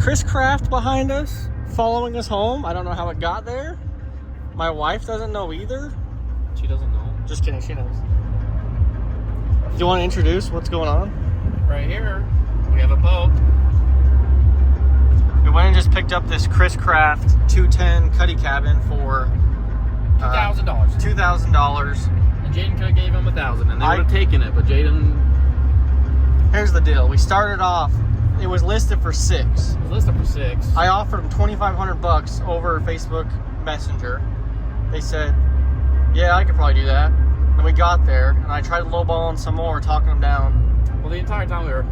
Chris Craft behind us, following us home. I don't know how it got there. My wife doesn't know either. She doesn't know. Just kidding, she knows. Do you want to introduce what's going on? Right here, we have a boat. We went and just picked up this Chris Craft 210 cuddy cabin for $2,000. $2,000. And Jaden could have gave him $1,000, and they would have taken it, but Jaden... Here's the deal. We started off, it was listed for $6,000. It was listed for $6,000. I offered them $2,500 over Facebook Messenger. They said, yeah, I could probably do that. Then we got there, and I tried lowballing some more, talking them down. Well, the entire time we were...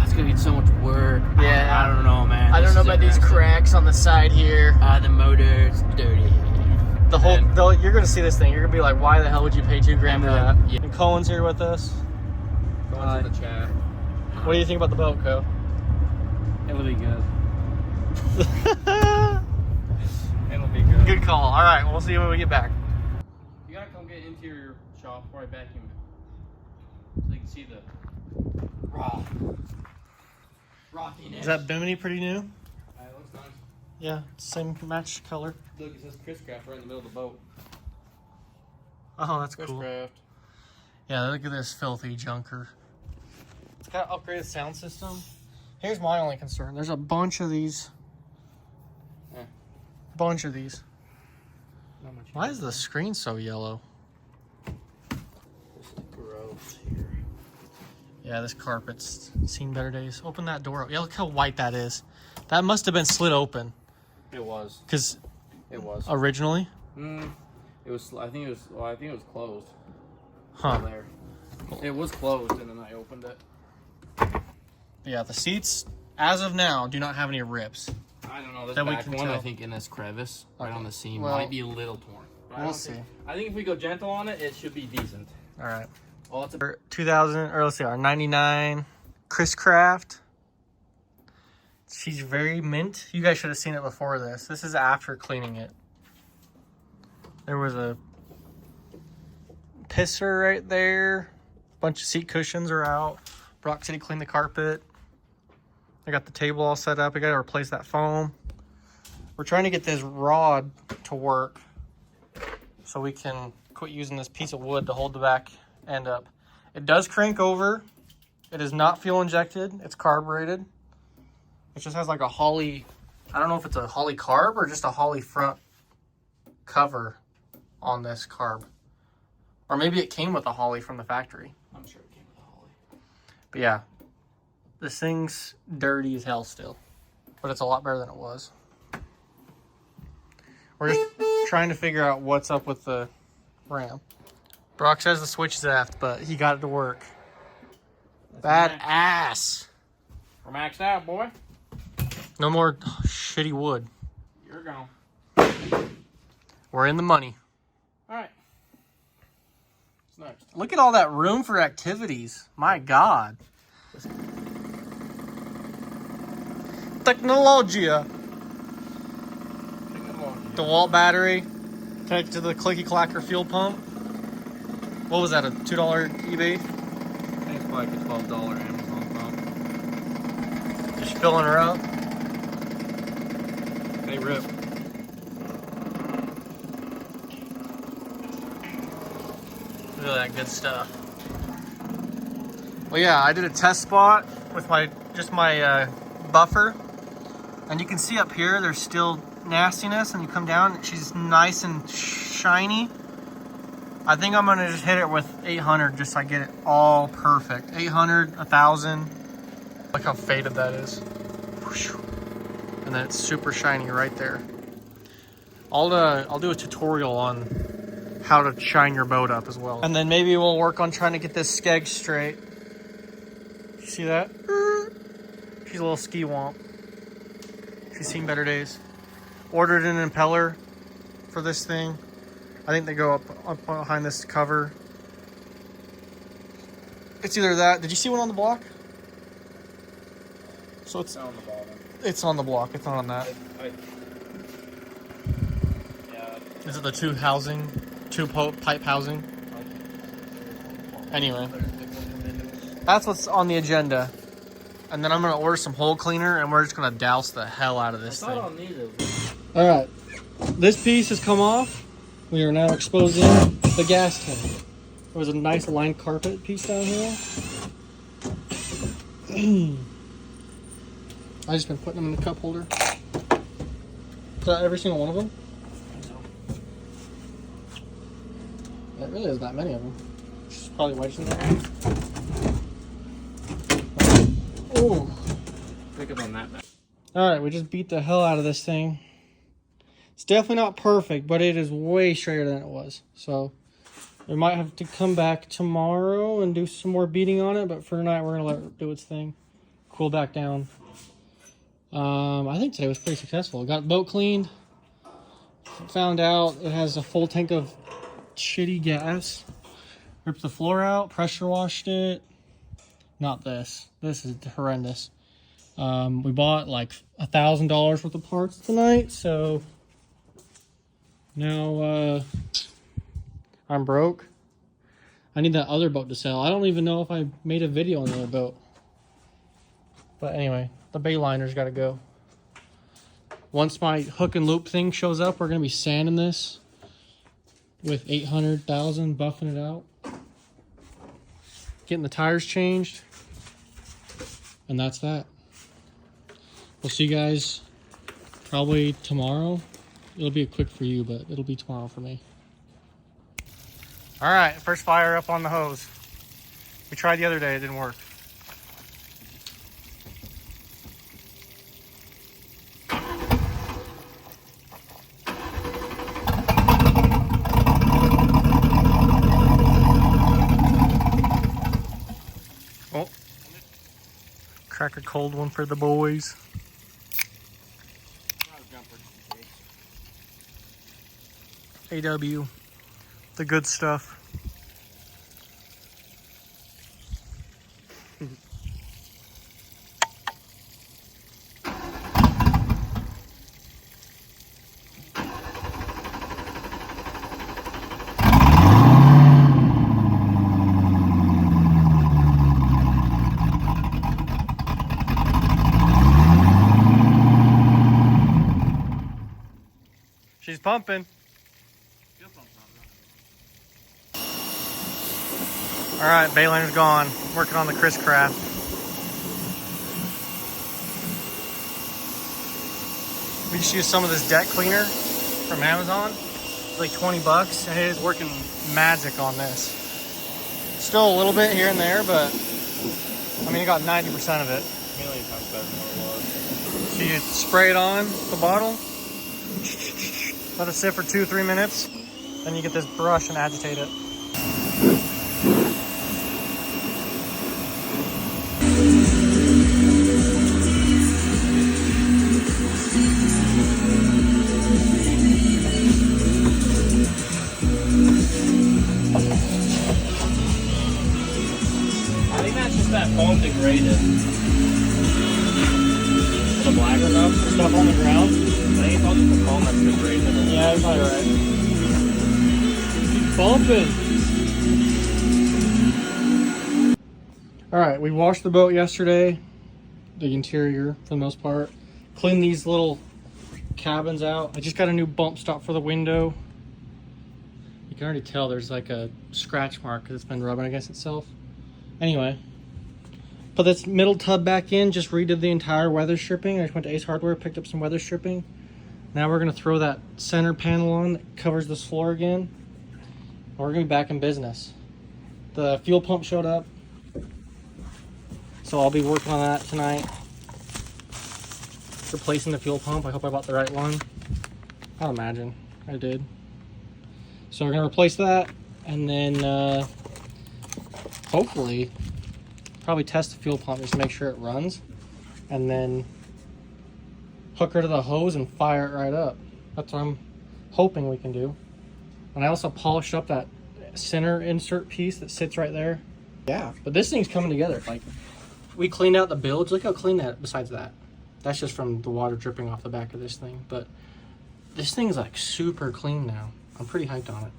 it's going to be so much work. Yeah. I don't know, man. I don't know about these cracks on the side here. The motor's dirty. The whole, you're going to see this thing. You're going to be like, why the hell would you pay $2,000 for that? Yeah. And Cohen's here with us. Cohen's in the chat. What do you think about the boat, Co? It'll be good. It'll be good. Good call. All right, we'll see when we get back. You gotta come get interior shop before I vacuum it, so you can see the rockiness. Is that Bimini pretty new? It looks nice. Yeah, same match color. Look, it says Chris Craft right in the middle of the boat. Oh, that's Chris cool. Craft. Yeah, look at this filthy junker. It's got an upgraded sound system. Here's my only concern. There's a bunch of these. Yeah. Bunch of these. Not much. Why is the screen so yellow? Just gross here. Yeah, this carpet's seen better days. Open that door up. Yeah, look how white that is. That must have been slid open. It was. Because It was. originally? It was. I think it was. Well, I think it was closed. Huh. There. It was closed, and then I opened it. Yeah, the seats, as of now, do not have any rips. I don't know. This That we back can one, tell. I think, in this crevice, right Okay. on the seam, Well, might be a little torn. But we'll see. I think if we go gentle on it, it should be decent. All right. Well, it's a 2000, or let's see, our 99 Chris Craft. She's very mint. You guys should have seen it before this. This is after cleaning it. There was a pisser right there. Bunch of seat cushions are out. Broc said he cleaned the carpet. I got the table all set up. I got to replace that foam. We're trying to get this rod to work so we can quit using this piece of wood to hold the back end up. It does crank over. It is not fuel injected. It's carbureted. It just has like a Holley, I don't know if it's a Holley carb or just a Holley front cover on this carb. Or maybe it came with a Holley from the factory. I'm sure it came with a Holley. But yeah, this thing's dirty as hell still. But it's a lot better than it was. We're just trying to figure out what's up with the RAM. Broc says the switch is aft, but he got it to work. Bad ass. We're maxed out, boy. No more shitty wood. You're gone. We're in the money. All right. What's next? Look at all that room for activities. My God. Technologia. DeWalt battery. Connected to the clicky clacker fuel pump. What was that, a $2 eBay? I think it's like a $12 Amazon pump. Just filling her up. Hey, Rip. Look at that good stuff. Well, yeah, I did a test spot with my buffer. And you can see up here, there's still nastiness. And you come down, she's nice and shiny. I think I'm gonna just hit it with 800 just so I get it all perfect. 800, 1000. Look how faded that is. And then it's super shiny right there. I'll do a tutorial on how to shine your boat up as well. And then maybe we'll work on trying to get this skeg straight. You see that? She's a little ski womp. She's seen better days. Ordered an impeller for this thing. I think they go up behind this cover. It's either that. Did you see one on the block? So it's on the bottom. It's on the block. It's not on that. Yeah. Is it the two pipe housing? Anyway, that's what's on the agenda. And then I'm gonna order some hole cleaner, and we're just gonna douse the hell out of this thing. I'll need it. All right, this piece has come off. We are now exposing the gas tank. There was a nice lined carpet piece down here. I just been putting them in the cup holder. Is that every single one of them? There really is not many of them. There's probably wedged in there. Oh. Pick up on that. Alright, we just beat the hell out of this thing. It's definitely not perfect, but it is way straighter than it was. So, we might have to come back tomorrow and do some more beating on it, but for tonight we're going to let it do its thing. Cool back down. I think today was pretty successful. Got the boat cleaned. Found out it has a full tank of shitty gas. Ripped the floor out, pressure washed it. Not this. This is horrendous. We bought like $1,000 worth of parts tonight, so now I'm broke. I need that other boat to sell. I don't even know if I made a video on the other boat. But anyway, the bay liner's got to go. Once my hook and loop thing shows up, we're going to be sanding this with 800,000, buffing it out. Getting the tires changed. And that's that. We'll see you guys probably tomorrow. It'll be quick for you, but it'll be tomorrow for me. All right, first fire up on the hose. We tried the other day, it didn't work. Oh, crack a cold one for the boys. AW, the good stuff. She's pumping. All right, Bayliner's gone. Working on the Chris Craft. We just used some of this deck cleaner from Amazon. It's like 20 bucks, and it is working magic on this. Still a little bit here and there, but I mean, it got 90% of it. A million times better than what it was. So you spray it on the bottle, let it sit for 2-3 minutes, then you get this brush and agitate it. I think that's just that foam degraded. The blacker stuff on the ground. I think it's all just the foam that's degraded. Yeah, you're probably right. Bumping. Alright, we washed the boat yesterday. The interior, for the most part. Cleaned these little cabins out. I just got a new bump stop for the window. You can already tell there's like a scratch mark because it's been rubbing against itself. Anyway, put this middle tub back in, just redid the entire weather stripping. I just went to Ace Hardware, picked up some weather stripping. Now we're gonna throw that center panel on that covers this floor again. And we're gonna be back in business. The fuel pump showed up, so I'll be working on that tonight. Replacing the fuel pump. I hope I bought the right one. I'll imagine I did. So we're gonna replace that, and then hopefully probably test the fuel pump just to make sure it runs, and then hook her to the hose and fire it right up. That's what I'm hoping we can do. And I also polished up that center insert piece that sits right there. Yeah, but this thing's coming together. Like, we cleaned out the bilge. Look how clean that, besides that. That's just from the water dripping off the back of this thing. But this thing's like super clean now. I'm pretty hyped on it.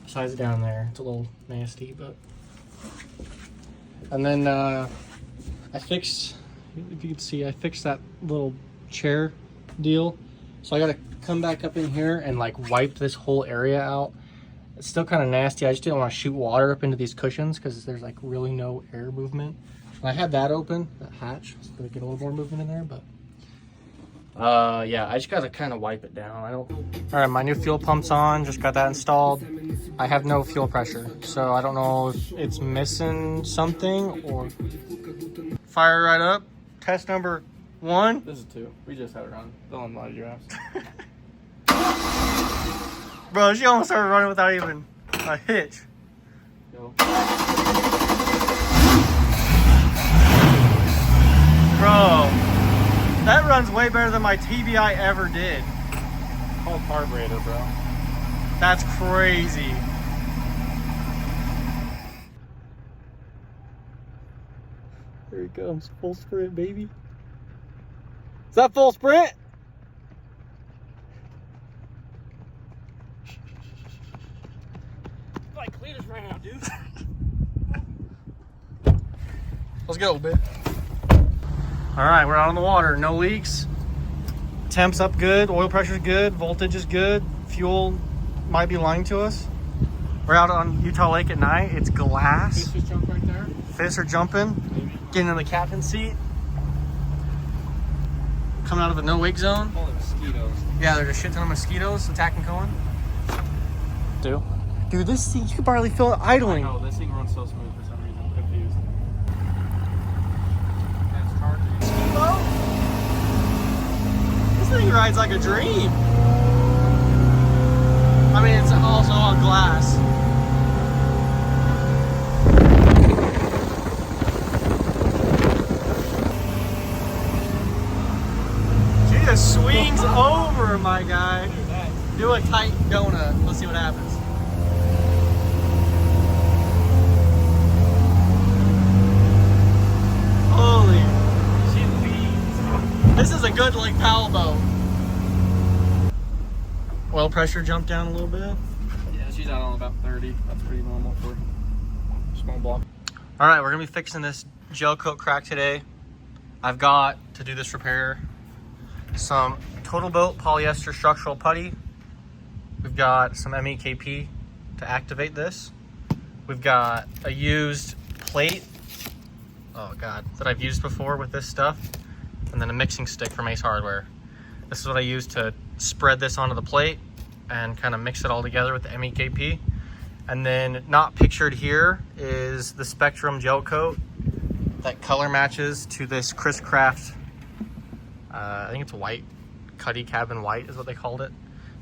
Besides down there, it's a little nasty, but. And then I fixed, if you can see, I fixed that little chair deal. So I gotta come back up in here and like wipe this whole area out. It's still kind of nasty. I just didn't want to shoot water up into these cushions because there's like really no air movement. And I had that open, that hatch, so to get a little more movement in there, but yeah, I just gotta kind of wipe it down. All right, my new fuel pump's on, just got that installed. I have no fuel pressure, so I don't know if it's missing something or... Fire right up. Test number 1. This is 2. We just had it run. Don't unload your ass. Bro, she almost started running without even a hitch. Go. Bro, that runs way better than my TBI ever did. Called carburetor, bro. That's crazy. There he comes, full sprint, baby. Is that full sprint? Like cleaners right now, dude. Let's go, babe. All right, we're out on the water. No leaks. Temp's up good. Oil pressure's good. Voltage is good. Fuel might be lying to us. We're out on Utah Lake at night. It's glass. Fish just jump right there. Fish are jumping. Maybe. Getting in the captain's seat. Coming out of the no wake zone. All the mosquitoes. Yeah, there's a shit ton of mosquitoes attacking Cohen. Dude, this thing, you can barely feel it idling. Oh, this thing runs so smooth for some reason. I'm confused. That's charging. This thing rides like a dream. I mean, it's also on glass. She just swings over, my guy. Do a tight donut. Let's see what happens. Holy. She leads. This is a good Lake Powell boat. Oil pressure jumped down a little bit. Yeah, she's out on about 30. That's pretty normal for small block. All right, we're gonna be fixing this gel coat crack today. I've got, to do this repair, some Total Boat polyester structural putty. We've got some MEKP to activate this. We've got a used plate, oh God, that I've used before with this stuff. And then a mixing stick from Ace Hardware. This is what I use to spread this onto the plate and kind of mix it all together with the MEKP. And then not pictured here is the Spectrum gel coat that color matches to this Chris Craft, I think it's white, Cuddy Cabin White is what they called it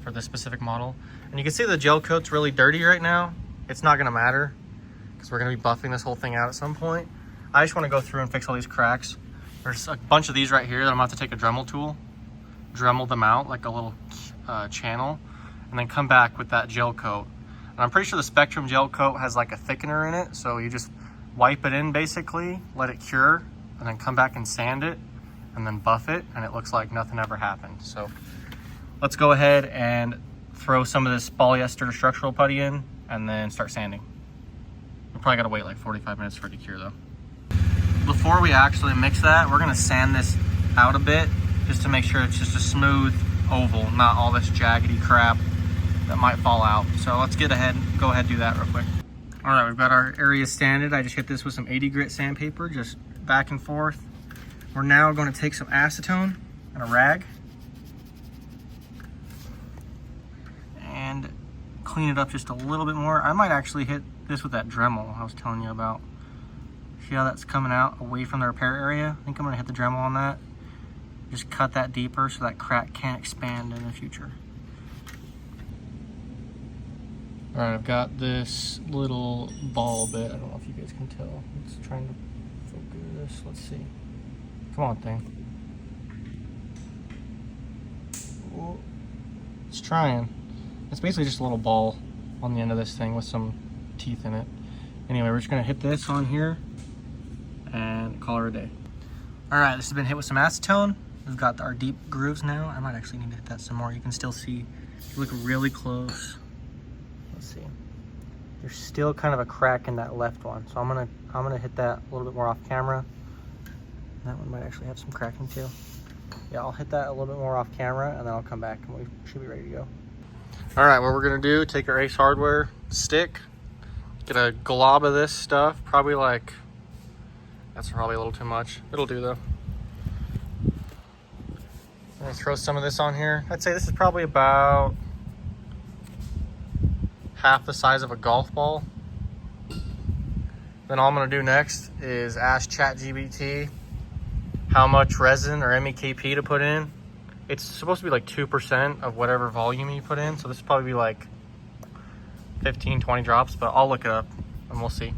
for this specific model. And you can see the gel coat's really dirty right now. It's not gonna matter because we're gonna be buffing this whole thing out at some point. I just wanna go through and fix all these cracks. There's a bunch of these right here that I'm gonna have to take a Dremel tool, Dremel them out like a little channel, and then come back with that gel coat. And I'm pretty sure the Spectrum gel coat has like a thickener in it, so you just wipe it in basically, let it cure, and then come back and sand it, and then buff it, and it looks like nothing ever happened. So let's go ahead and throw some of this polyester structural putty in, and then start sanding. We probably gotta wait like 45 minutes for it to cure though. Before we actually mix that, we're gonna sand this out a bit, just to make sure it's just a smooth oval, not all this jaggedy crap that might fall out. So let's go ahead and do that real quick. All right, we've got our area sanded. I just hit this with some 80 grit sandpaper, just back and forth. We're now going to take some acetone and a rag and clean it up just a little bit more. I might actually hit this with that Dremel I was telling you about. See how that's coming out away from the repair area? I think I'm gonna hit the Dremel on that. Just cut that deeper so that crack can't expand in the future. All right, I've got this little ball bit. I don't know if you guys can tell. It's trying to focus. Let's see. Come on, thing. Whoa. It's trying. It's basically just a little ball on the end of this thing with some teeth in it. Anyway, we're just gonna hit this on here and call her a day. All right, this has been hit with some acetone. We've got our deep grooves now. I might actually need to hit that some more. You can still see, if you look really close. Let's see. There's still kind of a crack in that left one. So I'm gonna hit that a little bit more off camera That one might actually have some cracking too. Yeah, I'll hit that a little bit more off camera and then I'll come back and we should be ready to go. All right, what we're gonna do, take our Ace Hardware stick, get a glob of this stuff, probably like, that's probably a little too much. It'll do though. I'm gonna throw some of this on here. I'd say this is probably about half the size of a golf ball. Then all I'm gonna do next is ask ChatGPT how much resin or MEKP to put in. It's supposed to be like 2% of whatever volume you put in. So this will probably be like 15, 20 drops, but I'll look it up and we'll see.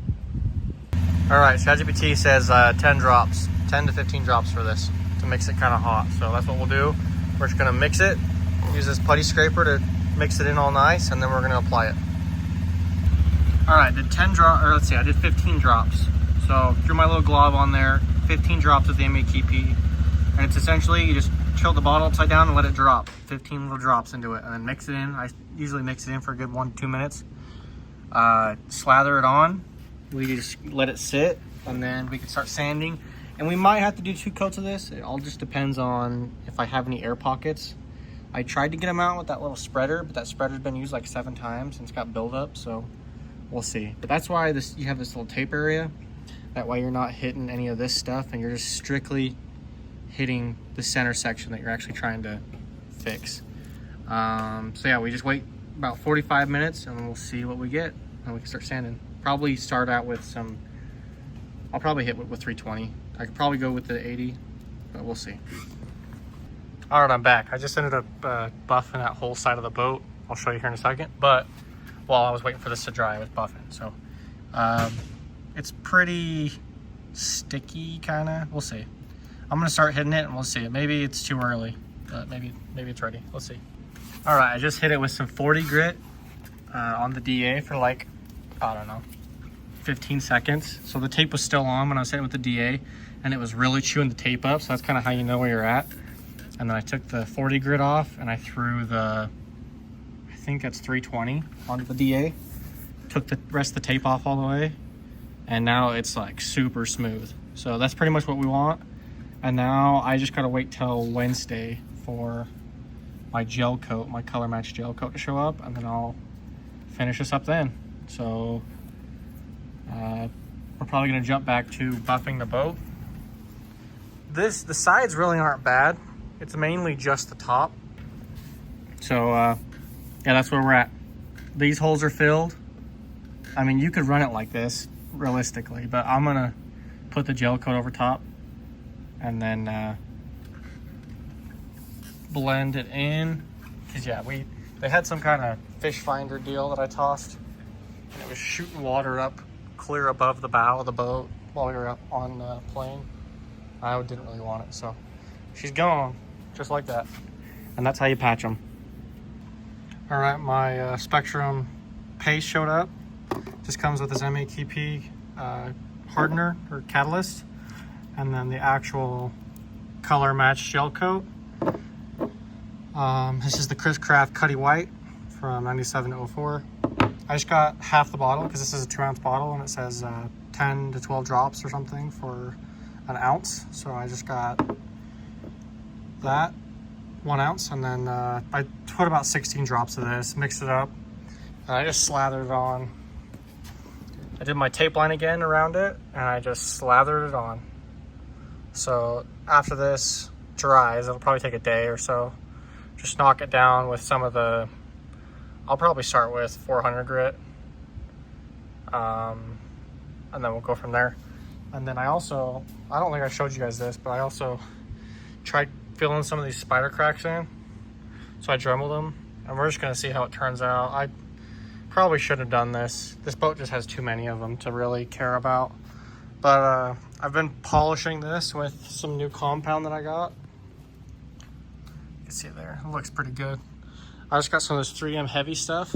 All right, ChatGPT says 10 drops, 10 to 15 drops for this to mix it kind of hot. So that's what we'll do. We're just gonna mix it, use this putty scraper to mix it in all nice, and then we're gonna apply it. All right, I did 15 drops. So threw my little glob on there, 15 drops of the MEKP. And it's essentially, you just tilt the bottle upside down and let it drop. 15 little drops into it and then mix it in. I usually mix it in for a good 1 to 2 minutes. Slather it on. We just let it sit and then we can start sanding. And we might have to do 2 coats of this. It all just depends on if I have any air pockets. I tried to get them out with that little spreader, but that spreader's been used like 7 times and it's got buildup, so we'll see. But that's why you have this little tape area. That way you're not hitting any of this stuff and you're just strictly hitting the center section that you're actually trying to fix. So yeah, we just wait about 45 minutes and we'll see what we get and we can start sanding. Probably start out with some, I'll probably hit with 320. I could probably go with the 80, but we'll see. All right, I'm back. I just ended up buffing that whole side of the boat. I'll show you here in a second. But while I was waiting for this to dry, I was buffing. So it's pretty sticky, kind of. We'll see. I'm gonna start hitting it and we'll see. Maybe it's too early, but maybe it's ready. We'll see. All right, I just hit it with some 40 grit on the DA for like, I don't know, 15 seconds. So the tape was still on when I was hitting with the DA and it was really chewing the tape up. So that's kind of how you know where you're at. And then I took the 40 grit off and I threw the, I think that's 320 onto the DA. Took the rest of the tape off all the way. And now it's like super smooth. So that's pretty much what we want. And now I just gotta wait till Wednesday for my gel coat, my color match gel coat to show up, and then I'll finish this up then. So we're probably gonna jump back to buffing the boat. The sides really aren't bad. It's mainly just the top. So yeah, that's where we're at. These holes are filled. I mean, you could run it like this realistically, but I'm gonna put the gel coat over top and then blend it in. Cause yeah, they had some kind of fish finder deal that I tossed and it was shooting water up clear above the bow of the boat while we were up on the plane. I didn't really want it, so she's gone just like that. And that's how you patch them. All right, my Spectrum paste showed up. Just comes with this MEKP hardener or catalyst, and then the actual color match gel coat. This is the Chris Craft Cutty White from 9704. I just got half the bottle because this is a 2-ounce bottle and it says 10 to 12 drops or something for an ounce. So I just got that 1 ounce, and then I put about 16 drops of this, mixed it up, and I just slathered it on. I did my tape line again around it and I just slathered it on. So after this dries, it'll probably take a day or so. Just knock it down with some of the, I'll probably start with 400 grit. And then we'll go from there. And then I don't think I showed you guys this, but I also tried filling some of these spider cracks in. So I dremeled them and we're just gonna see how it turns out. I probably shouldn't have done this. This boat just has too many of them to really care about. But I've been polishing this with some new compound that I got. You can see it there, it looks pretty good. I just got some of this 3M heavy stuff.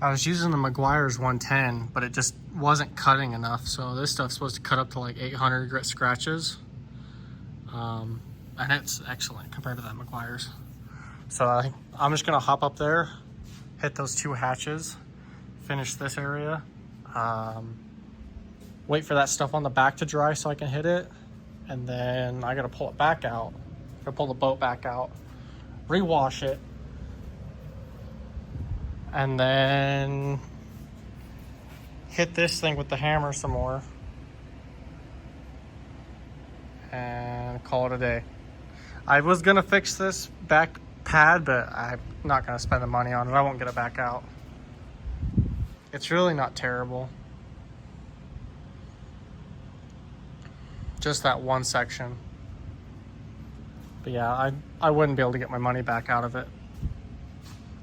I was using the Meguiars 110, but it just wasn't cutting enough. So this stuff's supposed to cut up to like 800 grit scratches. And it's excellent compared to that Meguiars. So I'm just gonna hop up there, hit those 2 hatches, finish this area, wait for that stuff on the back to dry so I can hit it, And then I gotta pull it back out. Gotta pull the boat back out, rewash it, and then hit this thing with the hammer some more and call it a day. I was gonna fix this back pad, but I'm not gonna spend the money on it. I won't get it back out. It's really not terrible. Just that one section. But yeah, I wouldn't be able to get my money back out of it.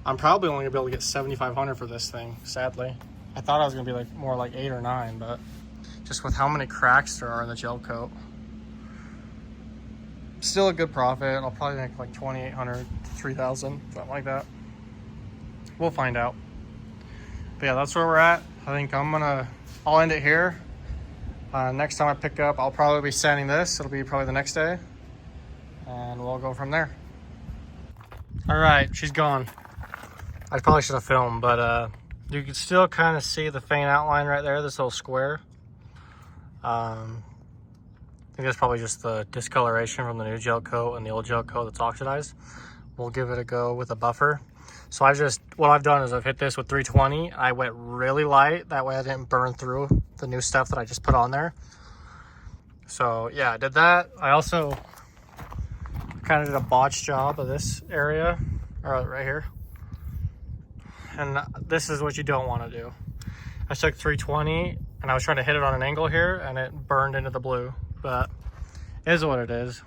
I'm probably only gonna be able to get $7,500 for this thing, sadly. I thought I was gonna be like more like 8 or 9, but just with how many cracks there are in the gel coat. Still a good profit. I'll probably make like $2,800 to $3,000, something like that. We'll find out. But yeah, that's where we're at. I think I'll end it here. Next time I pick up, I'll probably be sanding this. It'll be probably the next day. And we'll go from there. All right, she's gone. I probably should have filmed, but you can still kind of see the faint outline right there, this little square. I think that's probably just the discoloration from the new gel coat and the old gel coat that's oxidized. We'll give it a go with a buffer. So what I've done is I've hit this with 320. I went really light. That way I didn't burn through the new stuff that I just put on there. So yeah, I did that. I also kind of did a botch job of this area, or right here. And this is what you don't want to do. I took 320 and I was trying to hit it on an angle here and it burned into the blue, but it is what it is.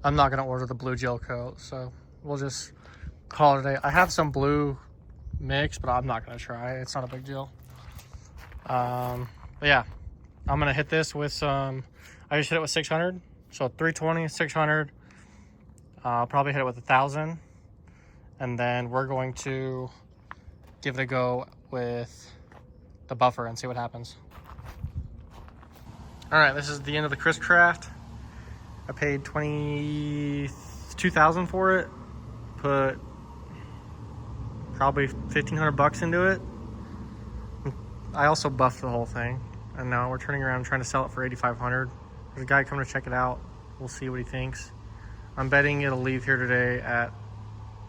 I'm not going to order the blue gel coat, so we'll just call it a day. I have some blue mix, but I'm not going to try. It's not a big deal. But yeah, I'm going to hit this with some, I just hit it with 600. So 320, 600. I'll probably hit it with 1,000. And then we're going to give it a go with the buffer and see what happens. All right, this is the end of the Chris Craft. I paid $22,000 for it. Put probably $1,500 into it. I also buffed the whole thing, and now we're turning around trying to sell it for $8,500. There's a guy coming to check it out. We'll see what he thinks. I'm betting it'll leave here today at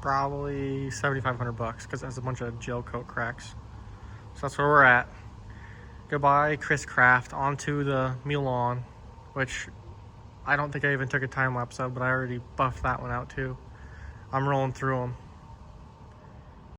probably $7,500 because it has a bunch of gel coat cracks. So that's where we're at. Goodbye, Chris Craft. Onto the Milan, which I don't think I even took a time lapse of, but I already buffed that one out too. I'm rolling through them.